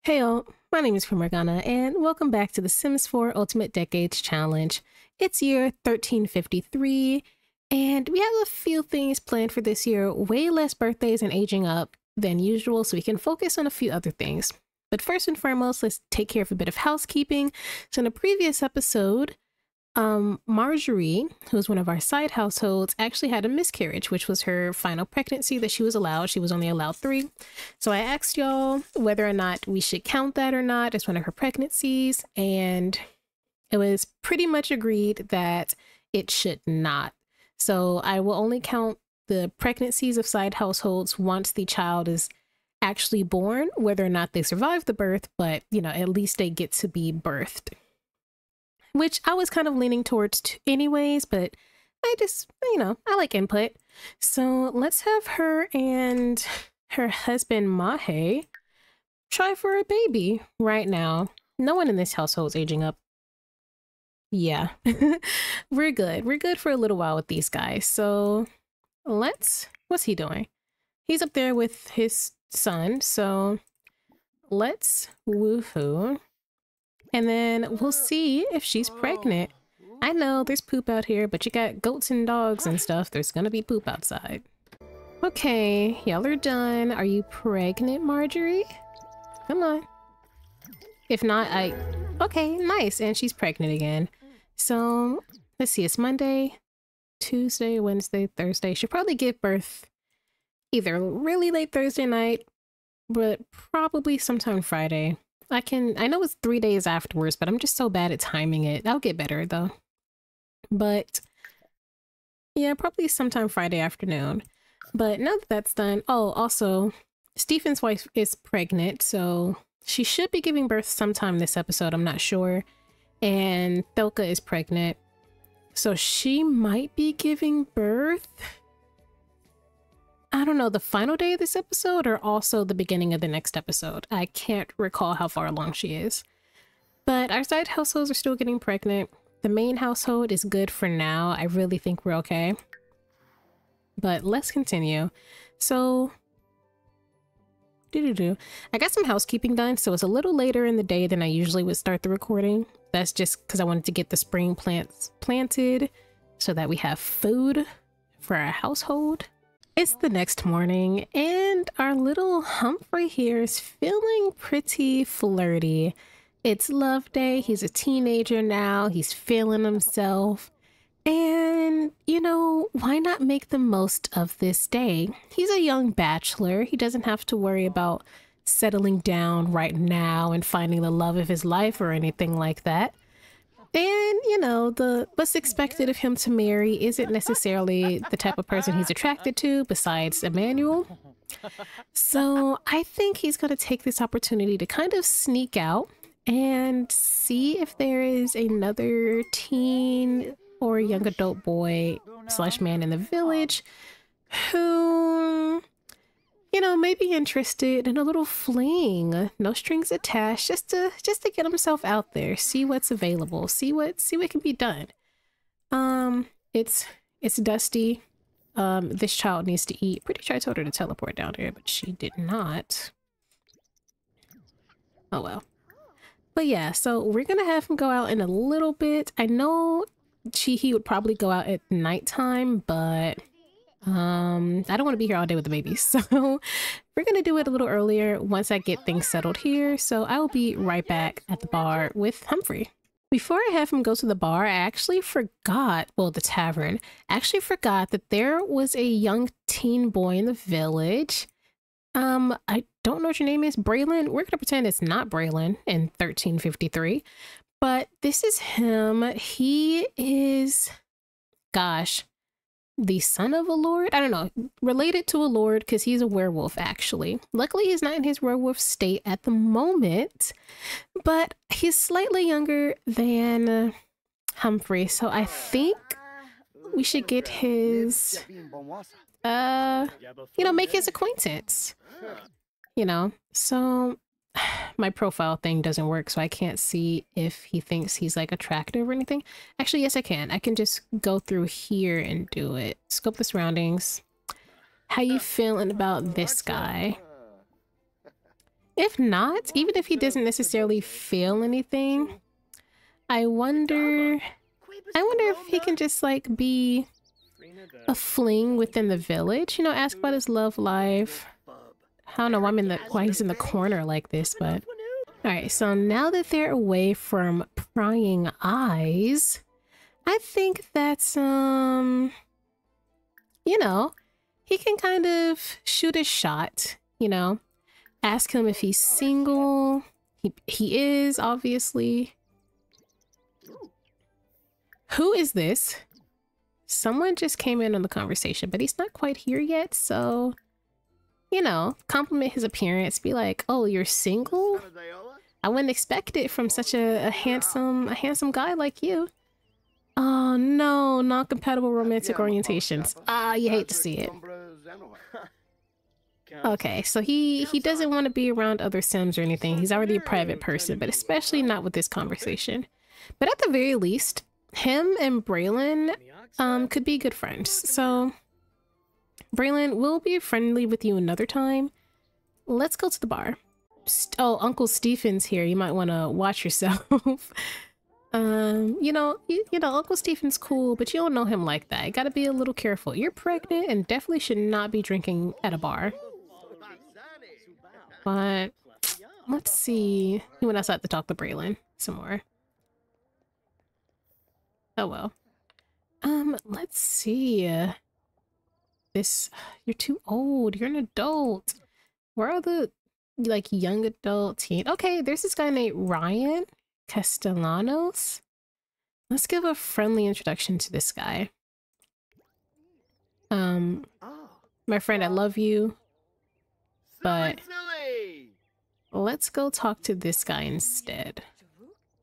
Hey all, my name is Morgana, and welcome back to the Sims 4 Ultimate Decades Challenge. It's year 1353, and we have a few things planned for this year, way less birthdays and aging up than usual, so we can focus on a few other things. But first and foremost, let's take care of a bit of housekeeping. So in a previous episode, Marjorie, who was one of our side households, actually had a miscarriage, which was her final pregnancy that she was allowed. She was only allowed 3. So I asked y'all whether or not we should count that or not as one of her pregnancies, and it was pretty much agreed that it should not. So I will only count the pregnancies of side households once the child is actually born, whether or not they survive the birth, but at least they get to be birthed. Which I was kind of leaning towards anyways, but I just, I like input. So let's have her and her husband, Mahe, try for a baby right now. No one in this household is aging up. Yeah, we're good. We're good for a little while with these guys. So what's he doing? He's up there with his son. So let's woohoo. And then we'll see if she's pregnant. I know there's poop out here, but you got goats and dogs and stuff. There's gonna be poop outside. Okay, y'all are done. Are you pregnant, Marjorie? Come on. If not, okay, nice. And she's pregnant again. So let's see, it's Monday, Tuesday, Wednesday, Thursday. She'll probably give birth either really late Thursday night, but probably sometime Friday. I know it's 3 days afterwards, but I'm just so bad at timing it. I'll get better though. But yeah, probably sometime Friday afternoon. But now that that's done, oh, also, Stephen's wife is pregnant, so she should be giving birth sometime this episode, I'm not sure. And Thelka is pregnant, so she might be giving birth, I don't know, the final day of this episode or also the beginning of the next episode. I can't recall how far along she is. But our side households are still getting pregnant. The main household is good for now. I really think we're okay. But let's continue. So, I got some housekeeping done, so it's a little later in the day than I usually would start the recording. That's just because I wanted to get the spring plants planted so that we have food for our household. It's the next morning, and our little Humphrey here is feeling pretty flirty. It's love day. He's a teenager now. He's feeling himself. And, why not make the most of this day? He's a young bachelor. He doesn't have to worry about settling down right now and finding the love of his life or anything like that. And, what's expected of him to marry isn't necessarily the type of person he's attracted to besides Emmanuel. So I think he's going to take this opportunity to kind of sneak out and see if there is another teen or young adult boy / man in the village who, may be interested in a little fling, no strings attached, just to get himself out there, see what's available, see what can be done. It's Dusty. This child needs to eat. Pretty sure I told her to teleport down here, but she did not. Oh well. But yeah, so we're gonna have him go out in a little bit. I know he would probably go out at nighttime, but I don't want to be here all day with the baby, so we're gonna do it a little earlier once I get things settled here. So I'll be right back at the bar with Humphrey. Before I have him go to the bar, I actually forgot, well, the tavern, I actually forgot that there was a young teen boy in the village. I don't know what your name is, Braylon. We're gonna pretend it's not Braylon in 1353, but this is him. He is, gosh, the son of a lord? I don't know, related to a lord because he's a werewolf actually. Luckily he's not in his werewolf state at the moment, but he's slightly younger than Humphrey, so I think we should get his make his acquaintance. So my profile thing doesn't work, so I can't see if he thinks he's like attractive or anything. Actually, yes, I can just go through here and do it. Scope the surroundings. How you feeling about this guy? If not, even if he doesn't necessarily feel anything, I wonder if he can just like be a fling within the village, you know, ask about his love life. I don't know why he's in the corner like this, but all right, so now that they're away from prying eyes, I think that's you know, he can kind of shoot a shot, you know, ask him if he's single. He is, obviously. Who is this? Someone just came in on the conversation, but he's not quite here yet, so, you know, compliment his appearance, be like, oh, you're single? I wouldn't expect it from such a handsome guy like you. Oh no, non-compatible romantic orientations. Ah, you hate to see it. Okay, so he doesn't want to be around other Sims or anything. He's already a private person, but especially not with this conversation. But at the very least, him and Braylon could be good friends. So Braylon, we'll be friendly with you another time. Let's go to the bar. Oh, Uncle Stephen's here. You might want to watch yourself. You know, Uncle Stephen's cool, but you don't know him like that. You gotta be a little careful. You're pregnant and definitely should not be drinking at a bar. But let's see. He went outside to talk to Braylon some more. Oh well. Let's see. You're too old. You're an adult. Where are the like young adult teen? Okay, there's this guy named Ryan Castellanos. Let's give a friendly introduction to this guy. My friend, I love you, but let's go talk to this guy instead.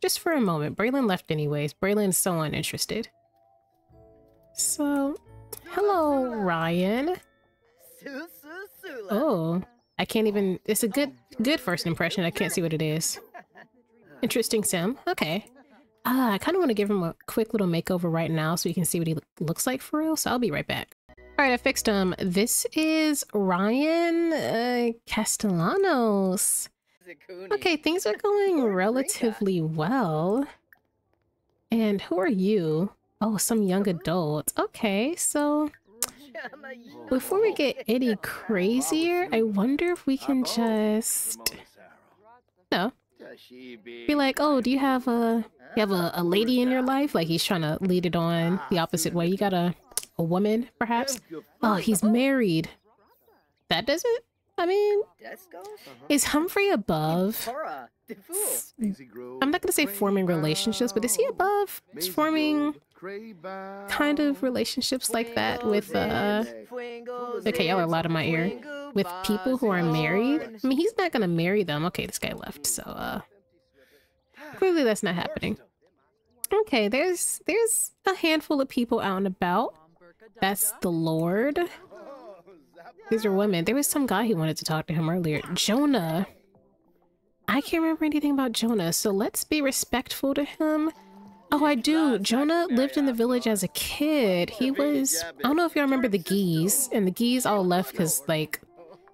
Just for a moment. Braylon left anyways. Braylon's so uninterested. So, hello, Ryan. Oh, I can't even, it's a good first impression. I can't see what it is. Interesting sim. Okay. I kind of want to give him a quick little makeover right now so you can see what he looks like for real. So I'll be right back. All right, I fixed him. This is Ryan Castellanos. Okay, things are going relatively well. And who are you? Oh, some young adult. Okay, so before we get any crazier, I wonder if we can just, no, be like, oh, do you have a lady in your life? Like he's trying to lead it on the opposite way. You got a woman, perhaps? Oh, he's married. That doesn't, I mean, is Humphrey above? I'm not gonna say forming relationships, but is he above forming kind of relationships like that with okay, y'all are loud in my ear, with people who are married? I mean, he's not gonna marry them. Okay, this guy left, so clearly that's not happening. Okay, there's a handful of people out and about. That's the Lord. These are women. There was some guy who wanted to talk to him earlier. Jonah. I can't remember anything about Jonah, so let's be respectful to him. Oh, I do. Jonah lived in the village as a kid. He was, I don't know if y'all remember the Geese, and the Geese all left because, like,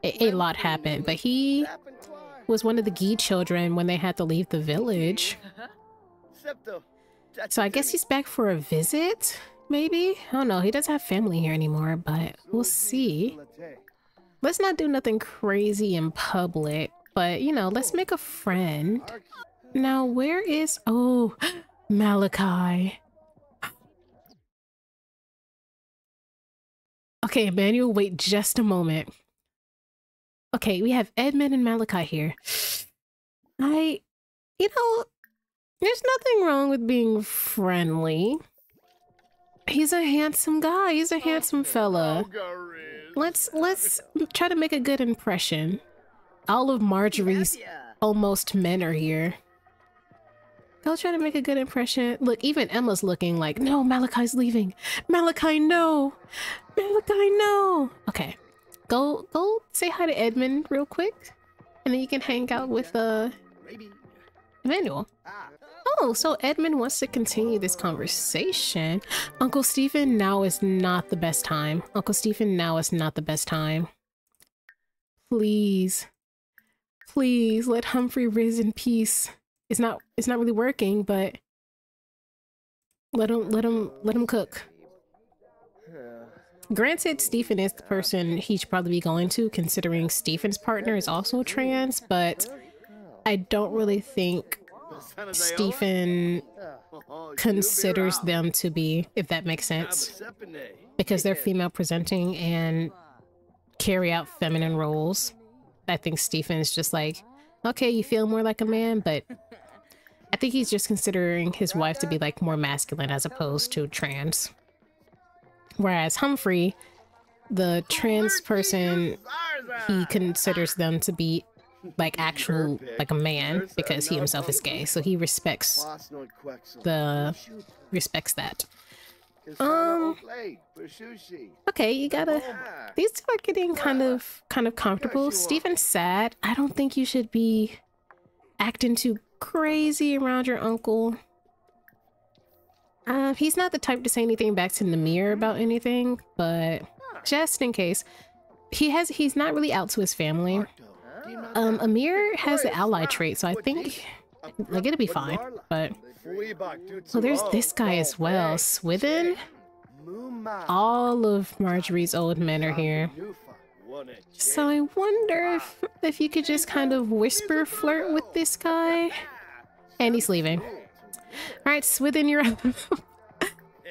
a lot happened, but he was one of the Gee children when they had to leave the village. So I guess he's back for a visit, maybe? I don't know. He doesn't have family here anymore, but we'll see. Let's not do nothing crazy in public, but, you know, let's make a friend. Now, where is... Oh, Malachi. Okay, Emmanuel, wait just a moment. Okay, we have Edmund and Malachi here. You know, there's nothing wrong with being friendly. He's a handsome guy. He's a handsome fella. Let's try to make a good impression. All of Marjorie's almost men are here. I'll try to make a good impression. Look, even Emma's looking like, no, Malachi's leaving. Malachi, no. Malachi, no. Okay. Go say hi to Edmund real quick. And then you can hang out with Emmanuel. Oh, so Edmund wants to continue this conversation. Uncle Stephen, now is not the best time. Uncle Stephen, now is not the best time. Please. Please let Humphrey rise in peace. It's not really working, but let him cook. Granted, Stephen is the person he should probably be going to, considering Stephen's partner is also trans, but I don't really think Stephen considers them to be, if that makes sense, because they're female presenting and carry out feminine roles. I think Stephen is just like, okay, you feel more like a man, but I think he's just considering his wife to be like more masculine as opposed to trans. Whereas Humphrey, the trans person, he considers them to be like actual, like a man, because he himself is gay. So he respects that. Okay, you gotta, these two are getting kind of comfortable. Stephen's sad. I don't think you should be acting too crazy around your uncle. He's not the type to say anything back to Namir about anything, but just in case, he's not really out to his family. Amir has the ally trait, so I think like it'll be fine. But oh, there's this guy as well, Swithin. All of Marjorie's old men are here. So I wonder if you could just kind of whisper flirt with this guy. And he's leaving. Alright, Swithin, you're up.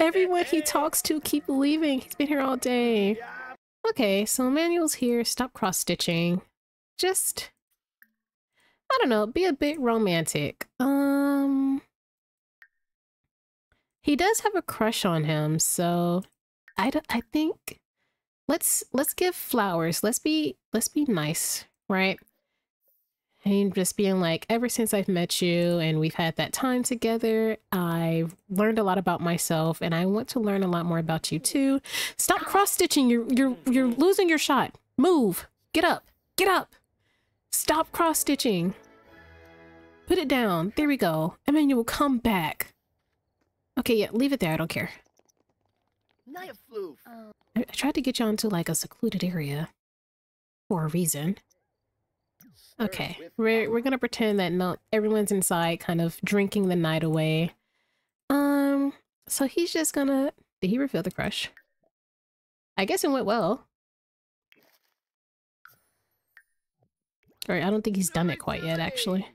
Everyone he talks to keep leaving. He's been here all day. Okay, so Emmanuel's here. Stop cross-stitching. Just, I don't know, be a bit romantic. He does have a crush on him, so I think let's give flowers. Let's be nice, right? And just being like, ever since I've met you and we've had that time together, I've learned a lot about myself and I want to learn a lot more about you too. Stop cross-stitching. You're losing your shot. Move. Get up. Get up. Stop cross-stitching. Put it down. There we go. Emmanuel, come back. Okay, yeah, leave it there. I don't care. I tried to get you onto like a secluded area for a reason. Okay, we're gonna pretend that no, everyone's inside kind of drinking the night away. So he's just gonna, did he reveal the crush? I guess it went well. Or I don't think he's done it quite yet, actually.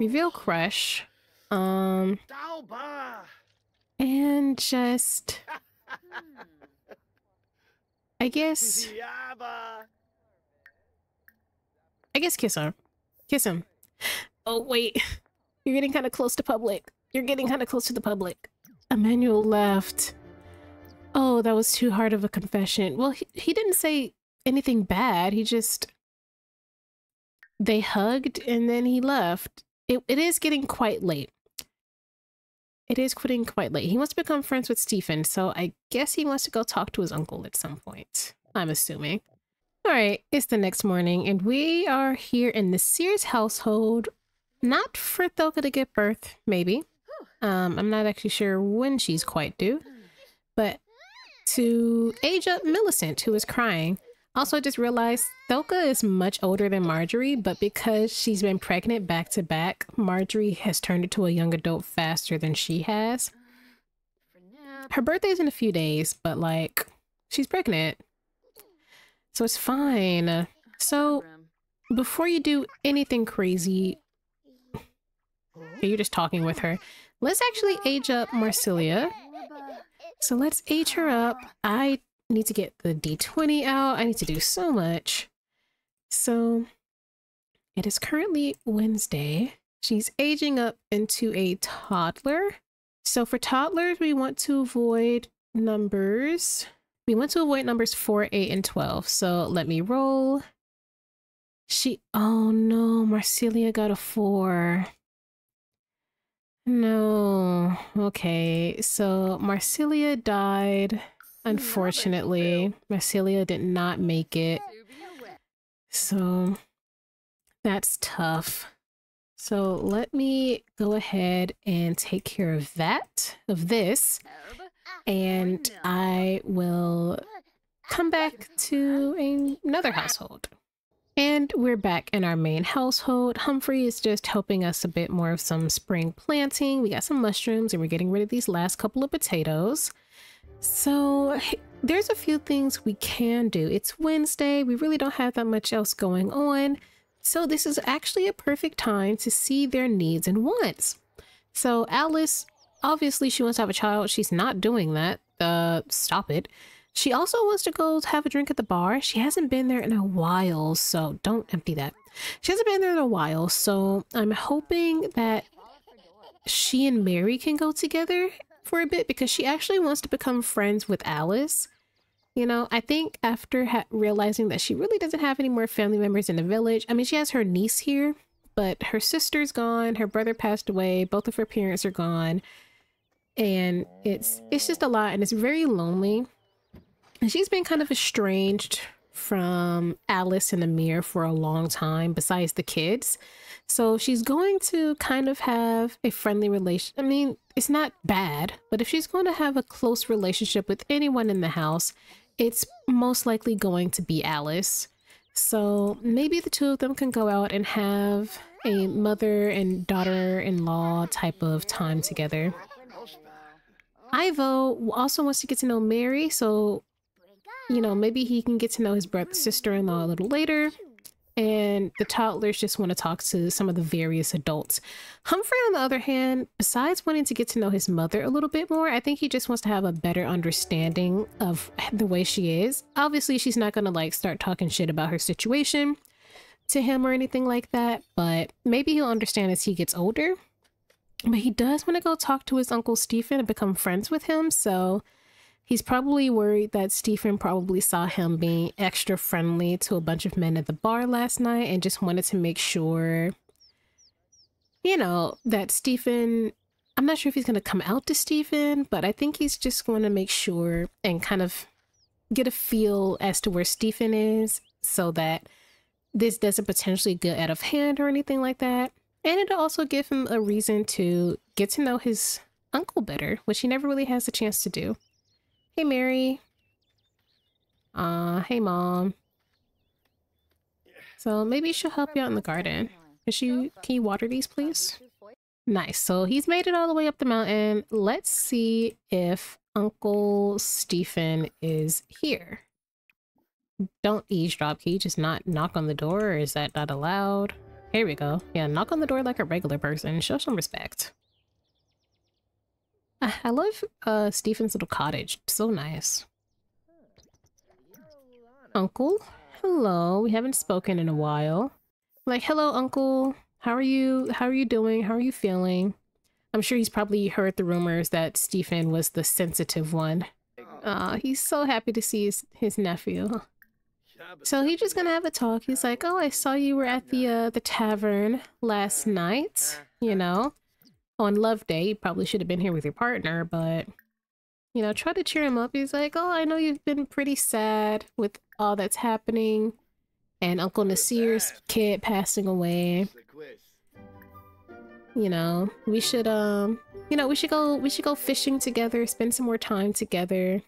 Reveal crush. And just, I guess kiss her. Kiss him. Oh, wait. You're getting kind of close to public. You're getting kind of close to the public. Emmanuel left. Oh, that was too hard of a confession. Well, he didn't say anything bad. He just... They hugged and then he left. It is getting quite late. It is getting quite late. He wants to become friends with Stephen, so I guess he wants to go talk to his uncle at some point. I'm assuming. Alright, it's the next morning, and we are here in the Sears household. Not for Thoka to give birth, maybe. I'm not actually sure when she's quite due. But to age up Millicent, who is crying. Also, I just realized Thoka is much older than Marjorie, but because she's been pregnant back to back, Marjorie has turned into a young adult faster than she has. Her birthday's in a few days, but like, she's pregnant. So it's fine. So before you do anything crazy, you're just talking with her. Let's actually age up Marsilia. So let's age her up. I need to get the D20 out. I need to do so much. So it is currently Wednesday. She's aging up into a toddler. So for toddlers, we want to avoid numbers. We want to avoid numbers 4, 8, and 12. So let me roll. Oh no, Marsilia got a 4. No. Okay, so Marsilia died. Unfortunately, Marsilia did not make it. So that's tough. So let me go ahead and take care of this. And I will come back to another household. And we're back in our main household. Humphrey is just helping us a bit more of some spring planting. We got some mushrooms and we're getting rid of these last couple of potatoes. So there's a few things we can do. It's Wednesday. We really don't have that much else going on. So this is actually a perfect time to see their needs and wants. So Alice, obviously she wants to have a child. She's not doing that. Stop it. She also wants to go have a drink at the bar. She hasn't been there in a while, so don't empty that. She hasn't been there in a while, so I'm hoping that she and Mary can go together for a bit because she actually wants to become friends with Alice. You know, I think after realizing that she really doesn't have any more family members in the village. I mean, she has her niece here, but her sister's gone. Her brother passed away. Both of her parents are gone. And it's just a lot, and it's very lonely. And she's been kind of estranged from Alice and Amir for a long time, besides the kids. So she's going to kind of have a friendly relation. I mean, it's not bad, but if she's going to have a close relationship with anyone in the house, it's most likely going to be Alice. So maybe the two of them can go out and have a mother and daughter-in-law type of time together. Ivo also wants to get to know Mary, so you know, maybe he can get to know his sister-in-law a little later. And the toddlers just want to talk to some of the various adults. Humphrey, on the other hand, besides wanting to get to know his mother a little bit more, I think he just wants to have a better understanding of the way she is. Obviously, she's not going to like start talking shit about her situation to him or anything like that. But maybe he'll understand as he gets older. But he does want to go talk to his Uncle Stephen and become friends with him. So he's probably worried that Stephen probably saw him being extra friendly to a bunch of men at the bar last night and just wanted to make sure, you know, that Stephen, I'm not sure if he's going to come out to Stephen, but I think he's just going to make sure and kind of get a feel as to where Stephen is so that this doesn't potentially get out of hand or anything like that. And it'll also give him a reason to get to know his uncle better, which he never really has the chance to do. Hey, Mary. Hey, Mom. So maybe she'll help you out in the garden. Can you water these, please? Nice. So he's made it all the way up the mountain. Let's see if Uncle Stephen is here. Don't eavesdrop. Can you just not knock on the door, or is that not allowed? Here we go. Yeah, knock on the door like a regular person. Show some respect. I love Stephen's little cottage. So nice. Uncle? Hello. We haven't spoken in a while. Like, hello, Uncle. How are you? How are you doing? How are you feeling? I'm sure he's probably heard the rumors that Stephen was the sensitive one. He's so happy to see his nephew. So he's just gonna have a talk. He's like, oh, I saw you were at the tavern last night, you know? On Love Day. You probably should have been here with your partner, but, you know, try to cheer him up. He's like, oh, I know you've been pretty sad with all that's happening and Uncle Nasir's kid passing away. You know, we should go fishing together, spend some more time together.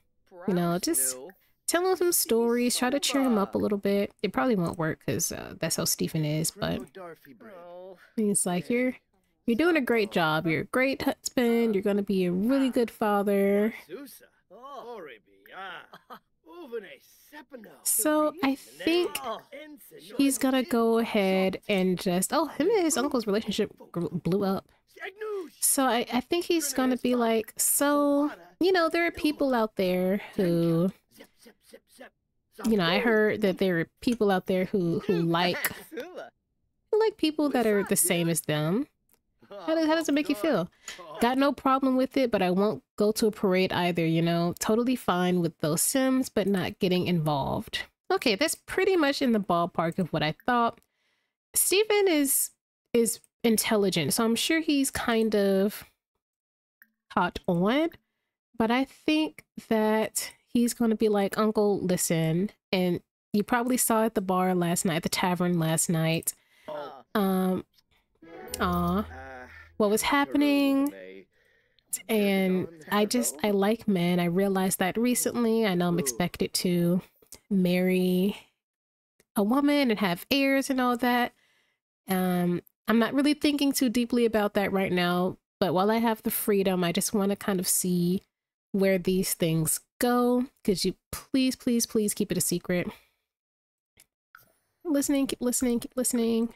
You know, just tell him some stories, try to cheer him up a little bit. It probably won't work because that's how Stephen is, but he's like, you're doing a great job. You're a great husband. You're going to be a really good father. So I think he's going to go ahead and just... Oh, him and his uncle's relationship blew up. So I think he's going to be like, so, you know, there are people out there who... You know, I heard that there are people out there who like people that are the same as them. How does it make you feel? Got no problem with it, but I won't go to a parade either, you know? Totally fine with those Sims, but not getting involved. Okay, that's pretty much in the ballpark of what I thought. Stephen is intelligent, so I'm sure he's kind of caught on, but I think that he's going to be like, Uncle, listen, and you probably saw at the bar last night, at the tavern last night. What was happening, and I like men. I realized that recently. I know I'm expected to marry a woman and have heirs and all that. I'm not really thinking too deeply about that right now, but while I have the freedom, I just want to kind of see where these things go. Could you please, please, please keep it a secret? Listening, keep listening, keep listening.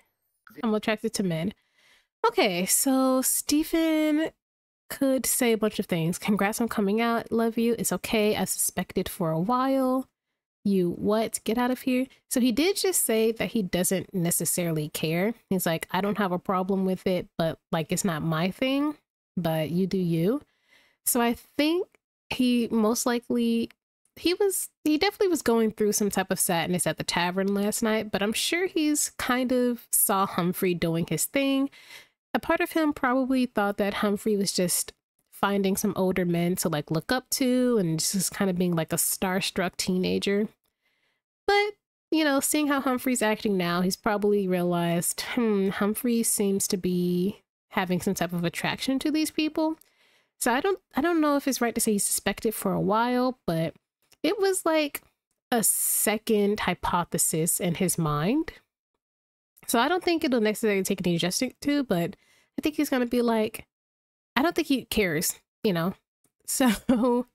I'm attracted to men. Okay, so Stephen could say a bunch of things. Congrats on coming out. Love you. It's okay. I suspected for a while. You what? Get out of here. So he did just say that he doesn't necessarily care. He's like, I don't have a problem with it, but like, it's not my thing, but you do you. So I think he most likely, he definitely was going through some type of sadness at the tavern last night, but I'm sure he's kind of saw Humphrey doing his thing. A part of him probably thought that Humphrey was just finding some older men to like look up to and just kind of being like a starstruck teenager. But, you know, seeing how Humphrey's acting now, he's probably realized, Humphrey seems to be having some type of attraction to these people. So I don't know if it's right to say he suspected for a while, but it was like a second hypothesis in his mind. So I don't think it'll necessarily take any adjusting to, but I think he's going to be like, I don't think he cares, you know? So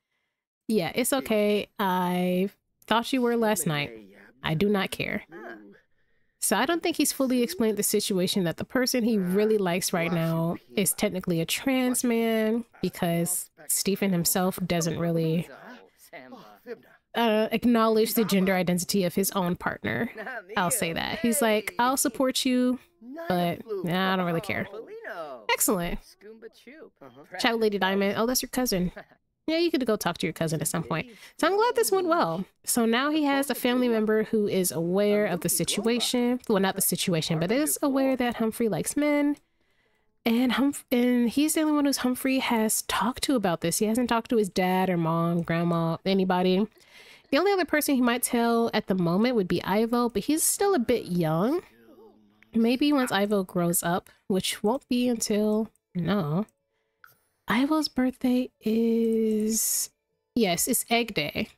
yeah, it's okay. I thought you were last night. I do not care. So I don't think he's fully explained the situation that the person he really likes right now is technically a trans man, because Stephen himself doesn't really acknowledge the gender identity of his own partner. I'll say that. He's like, I'll support you, but nah, I don't really care. Excellent. Chat Lady Diamond. Oh, that's your cousin. Yeah, you could go talk to your cousin at some point. So I'm glad this went well. So now he has a family member who is aware of the situation. Well, not the situation, but is aware that Humphrey likes men. And he's the only one who Humphrey has talked to about this. He hasn't talked to his dad or mom, grandma, anybody. The only other person he might tell at the moment would be Ivo, but he's still a bit young. Maybe once Ivo grows up, which won't be until, no. Ivo's birthday is, yes, it's Egg Day.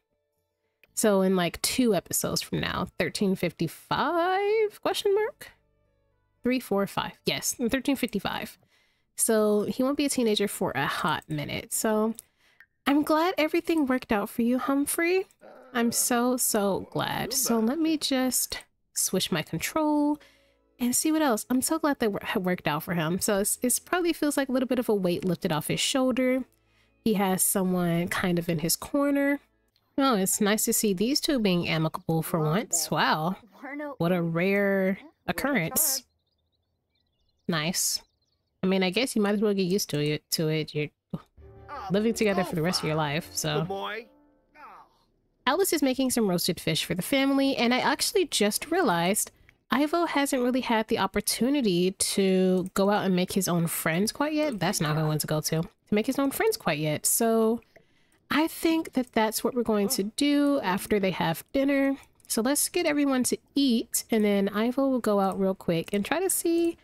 So in like 2 episodes from now, 1355, question mark? 345, yes, 1355. So he won't be a teenager for a hot minute. So I'm glad everything worked out for you, Humphrey. I'm so glad. So let me just switch my control and see what else. I'm so glad that worked out for him. So it's probably feels like a little bit of a weight lifted off his shoulder. He has someone kind of in his corner. Oh, it's nice to see these two being amicable for once. Wow, what a rare occurrence. Nice. I mean, I guess you might as well get used to it. You're living together for the rest of your life, so. Alice is making some roasted fish for the family, and I actually just realized Ivo hasn't really had the opportunity to go out and make his own friends quite yet. That's not who I want to go to make his own friends quite yet. So I think that that's what we're going to do after they have dinner. So let's get everyone to eat, and then Ivo will go out real quick and try to see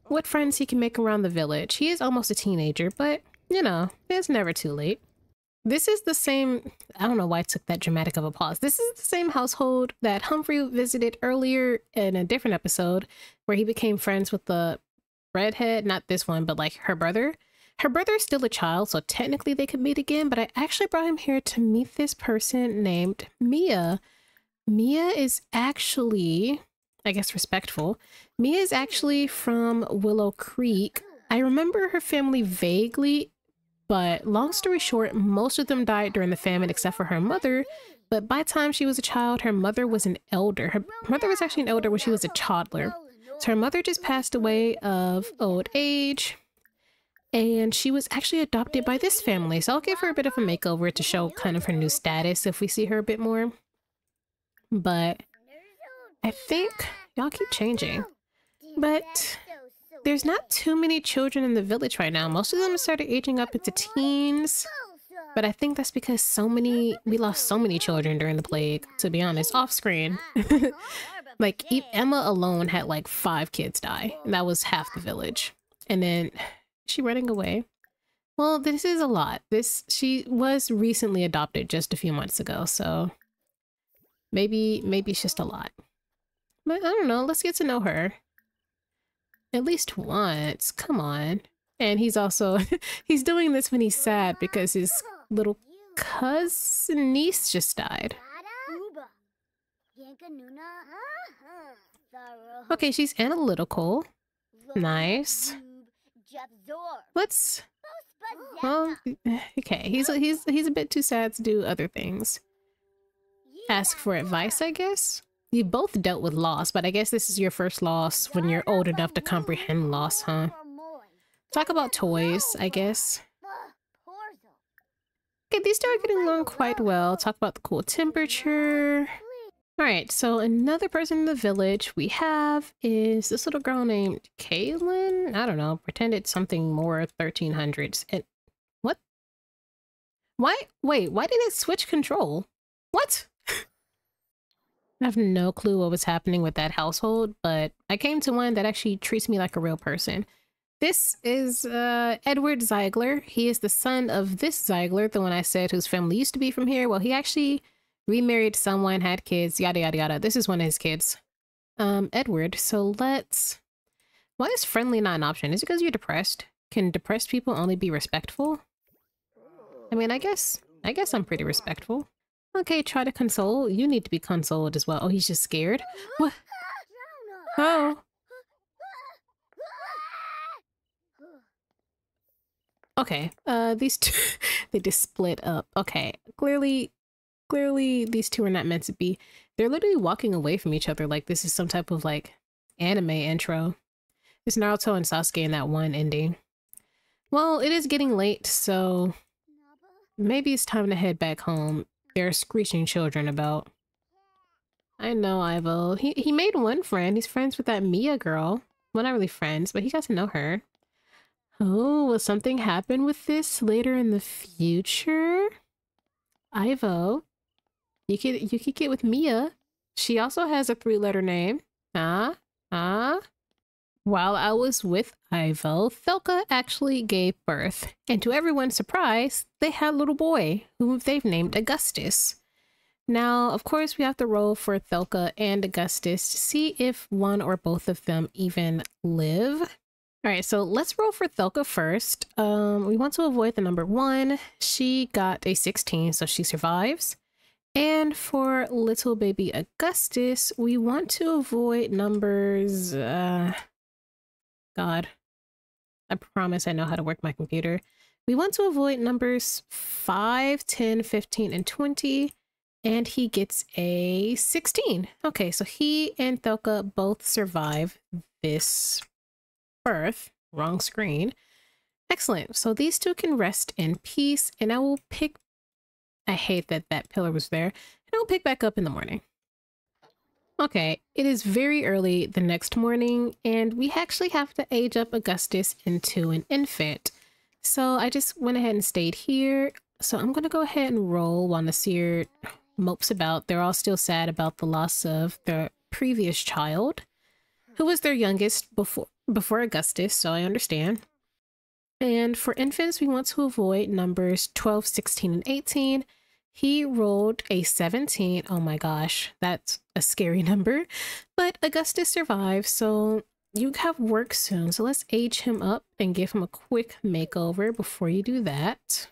what friends he can make around the village. He is almost a teenager, but you know, it's never too late. This is the same, I don't know why I took that dramatic of a pause. This is the same household that Humphrey visited earlier in a different episode where he became friends with the redhead, not this one, but like her brother. Her brother is still a child, so technically they could meet again, but I actually brought him here to meet this person named Mia. Mia is actually, I guess, respectful. Mia is actually from Willow Creek. I remember her family vaguely, but long story short, most of them died during the famine except for her mother. But by the time she was a child, her mother was an elder. Her mother was actually an elder when she was a toddler. So her mother just passed away of old age, and she was actually adopted by this family. So I'll give her a bit of a makeover to show kind of her new status if we see her a bit more. But I think y'all keep changing. But there's not too many children in the village right now. Most of them started aging up into teens. But I think that's because we lost so many children during the plague, to be honest, off screen. Like Emma alone had like 5 kids die. And that was half the village. And then she running away. Well, this is a lot. She was recently adopted just a few months ago, so maybe it's just a lot. But I don't know, let's get to know her. At least once, come on. And he's also, he's doing this when he's sad because his little cousin niece just died. Okay, she's analytical. Nice. Let's, well, okay, he's a bit too sad to do other things. Ask for advice, I guess? You both dealt with loss, but I guess this is your first loss when you're old enough to comprehend loss, huh? Talk about toys, I guess. Okay, these two are getting along quite well. Talk about the cool temperature. Alright, so another person in the village we have is this little girl named Kaylin? I don't know, pretend it's something more 1300s. And what? Why? Wait, why did it switch control? What? I have no clue what was happening with that household, but I came to one that actually treats me like a real person. This is Edward Ziegler. He is the son of this Ziegler, the one I said whose family used to be from here. Well, he actually remarried someone, had kids, yada, yada, yada. This is one of his kids. Edward. So let's... Why is friendly not an option? Is it because you're depressed? Can depressed people only be respectful? I mean, I guess I'm pretty respectful. Okay, try to console. You need to be consoled as well. Oh, he's just scared? What? Oh. Okay, these two, they just split up. Okay, clearly these two are not meant to be. They're literally walking away from each other like this is some type of like anime intro. It's Naruto and Sasuke in that one ending. Well, it is getting late, so maybe it's time to head back home. There are screeching children about. I know, Ivo. He made one friend. He's friends with that Mia girl. Well, not really friends, but he got to know her. Oh, will something happen with this later in the future? Ivo, you could get with Mia. She also has a 3-letter name. While I was with Ivo, Thelka actually gave birth, and to everyone's surprise, they had a little boy who they've named Augustus. Now, of course, we have to roll for Thelka and Augustus to see if one or both of them even live. All right, so let's roll for Thelka first. We want to avoid the number 1. She got a 16, so she survives. And for little baby Augustus, we want to avoid numbers... God, I promise I know how to work my computer. We want to avoid numbers 5, 10, 15, and 20. And he gets a 16. Okay, so he and Thelka both survive this birth. Wrong screen. Excellent. So these two can rest in peace, and I will pick... I hate that that pillar was there. And I will pick back up in the morning. Okay, it is very early the next morning, and we actually have to age up Augustus into an infant. So I just went ahead and stayed here. So I'm going to go ahead and roll while Nasir mopes about. They're all still sad about the loss of their previous child, who was their youngest before Augustus, so I understand. And for infants, we want to avoid numbers 12, 16, and 18. He rolled a 17. Oh my gosh, that's a scary number. But Augustus survived, so you have work soon. So let's age him up and give him a quick makeover before you do that.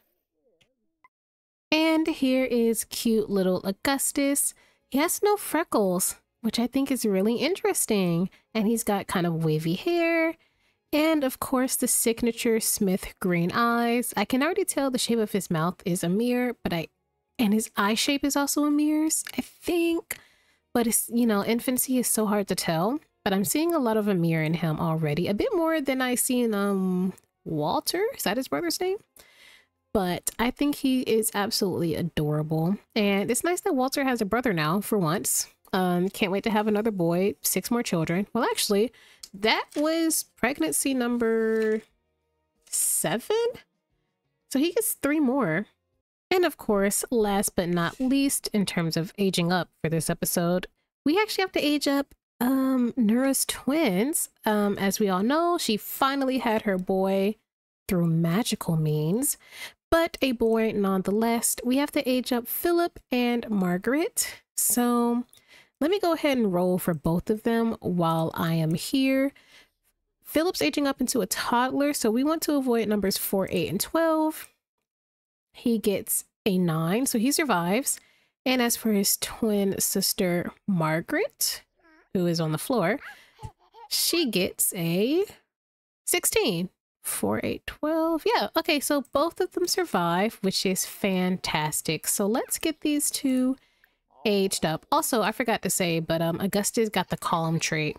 And here is cute little Augustus. He has no freckles, which I think is really interesting. And he's got kind of wavy hair. And of course, the signature Smith green eyes. I can already tell the shape of his mouth is a mirror, and his eye shape is also a mirror's, I think. But it's, you know, infancy is so hard to tell. But I'm seeing a lot of a mirror in him already. A bit more than I see in Walter. Is that his brother's name? But I think he is absolutely adorable. And it's nice that Walter has a brother now, for once. Can't wait to have another boy, 6 more children. Well, actually, that was pregnancy number 7. So he gets 3 more. And of course, last but not least, in terms of aging up for this episode, we actually have to age up Nura's twins. As we all know, she finally had her boy through magical means, but a boy nonetheless. We have to age up Philip and Margaret. So Let me go ahead and roll for both of them while I am here. Philip's aging up into a toddler, so we want to avoid numbers 4, 8, and 12. He gets a 9, so he survives. And as for his twin sister, Margaret, who is on the floor, she gets a 16. 4, 8, 12. Yeah, okay, so both of them survive, which is fantastic. So let's get these two aged up. Also, I forgot to say, but Augustus got the calm trait.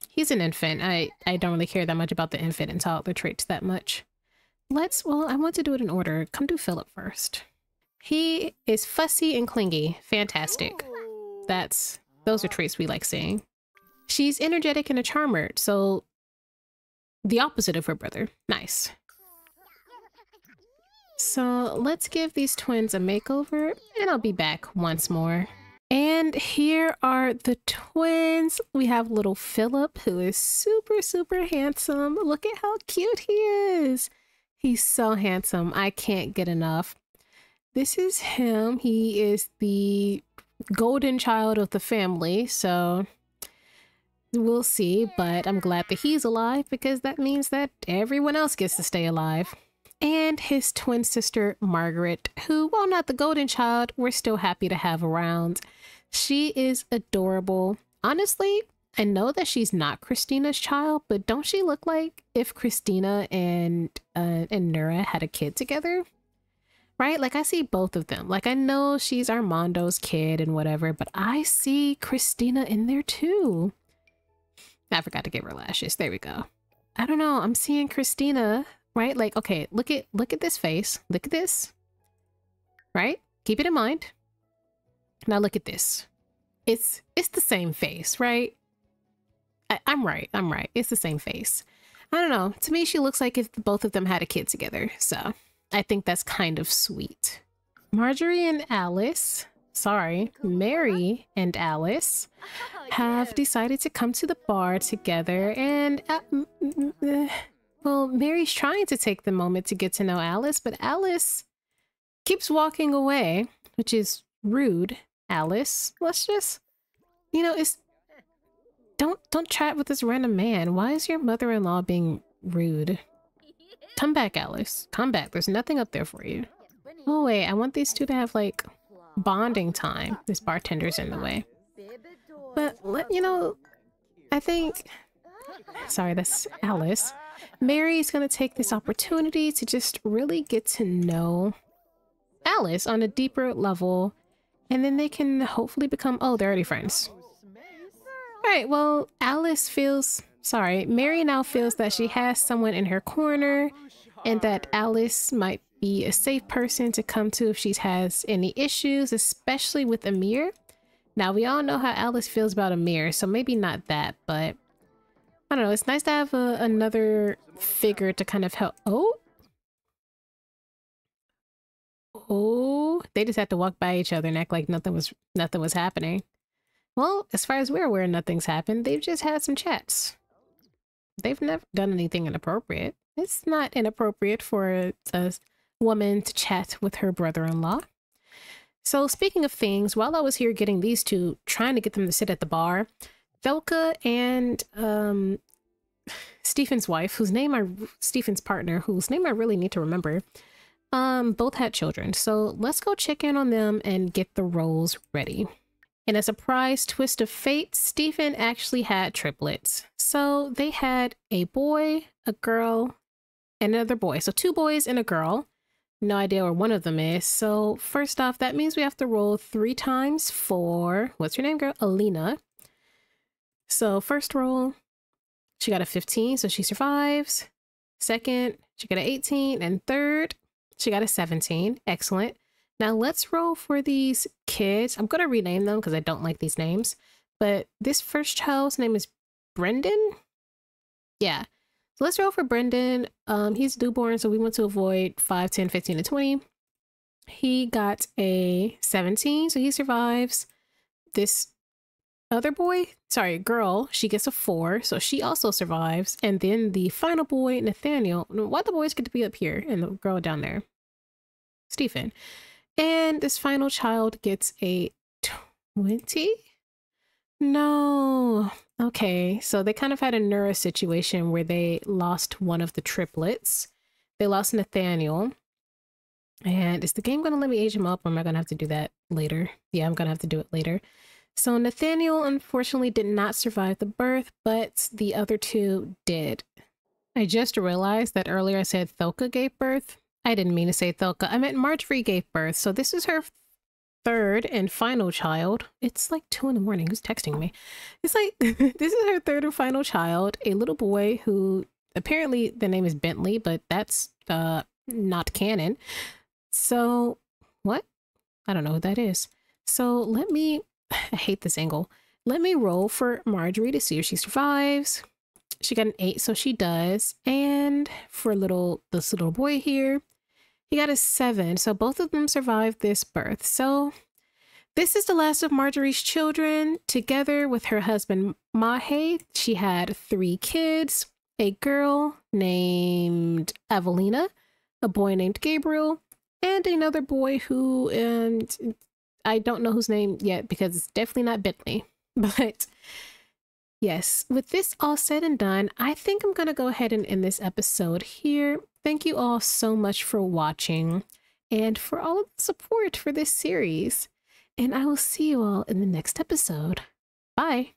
He's an infant. I don't really care that much about the infant and toddler traits that much. Well, I want to do it in order. Come do Philip first. He is fussy and clingy. Fantastic. Those are traits we like seeing. She's energetic and a charmer, so the opposite of her brother. Nice. So let's give these twins a makeover and I'll be back once more. And here are the twins. We have little Philip, who is super, super handsome. Look at how cute he is. He's so handsome. I can't get enough. This is him. He is the golden child of the family. So we'll see, but I'm glad that he's alive because that means that everyone else gets to stay alive. And his twin sister, Margaret, who, while not the golden child, we're still happy to have around. She is adorable. Honestly, I know that she's not Christina's child, but don't she look like if Christina and Nura had a kid together? Right? Like, I see both of them. Like, I know she's Armando's kid and whatever, but I see Christina in there too. I forgot to give her lashes. There we go. I don't know. I'm seeing Christina, right? Like, okay, look at this face. Look at this. Right? Keep it in mind. Now look at this. It's the same face, right? I'm right. I'm right. It's the same face. I don't know. To me, she looks like if both of them had a kid together. So I think that's kind of sweet. Marjorie and Alice, Mary and Alice have decided to come to the bar together, and well, Mary's trying to take the moment to get to know Alice, but Alice keeps walking away, which is rude. Alice, let's just, don't chat with this random man. Why is your mother-in-law being rude? Come back, Alice. Come back. There's nothing up there for you. Oh wait, I want these two to have like bonding time. This bartender's in the way. But I think, sorry, that's Alice. Mary's gonna take this opportunity to just really get to know Alice on a deeper level, and then they can hopefully become, oh, they're already friends. All right, well, Mary now feels that she has someone in her corner and that Alice might be a safe person to come to if she has any issues, especially with Amir. Now, we all know how Alice feels about Amir, so maybe not that, but I don't know. It's nice to have another figure to kind of help. Oh, they just had to walk by each other and act like nothing was happening. Well, as far as we're aware, nothing's happened. They've just had some chats. They've never done anything inappropriate. It's not inappropriate for a woman to chat with her brother-in-law. So speaking of things, while I was here getting these two, trying to get them to sit at the bar, Velka and Stephen's wife, Stephen's partner, whose name I really need to remember, both had children. So let's go check in on them and get the roles ready. In a surprise twist of fate, Stephen actually had triplets. So they had a boy, a girl, and another boy. So 2 boys and a girl. No idea where one of them is. So first off, that means we have to roll 3 times for, what's your name, girl? Alina. So first roll, she got a 15, so she survives. Second, she got an 18. And third, she got a 17. Excellent. Now let's roll for these kids. I'm going to rename them because I don't like these names. But this first child's name is Brendan. Yeah. So let's roll for Brendan. He's newborn, so we want to avoid 5, 10, 15, and 20. He got a 17, so he survives. This other girl, she gets a 4, so she also survives. And then the final boy, Nathaniel. Why the boys get to be up here and the girl down there? Stephen. And this final child gets a 20. No. Okay, so they kind of had a neuro situation where they lost one of the triplets. They lost Nathaniel. And is the game going to let me age him up, or am I going to have to do that later? Yeah, I'm going to have to do it later. So Nathaniel unfortunately did not survive the birth, but the other two did. I just realized that earlier I said Thelka gave birth. I didn't mean to say Thelka. I meant Marjorie gave birth. So this is her third and final child. It's like 2 in the morning. Who's texting me? It's like, this is her third and final child, a little boy who apparently the name is Bentley, but that's not canon. So what? I don't know who that is. So let me, I hate this angle. Let me roll for Marjorie to see if she survives. She got an 8, so she does. And for this little boy here, he got a 7. So both of them survived this birth. So this is the last of Marjorie's children. Together with her husband, Mahe, she had 3 kids, a girl named Evelina, a boy named Gabriel, and another boy who, and I don't know whose name yet because it's definitely not Bentley. But yes, with this all said and done, I think I'm going to go ahead and end this episode here. Thank you all so much for watching and for all of the support for this series. And I will see you all in the next episode. Bye.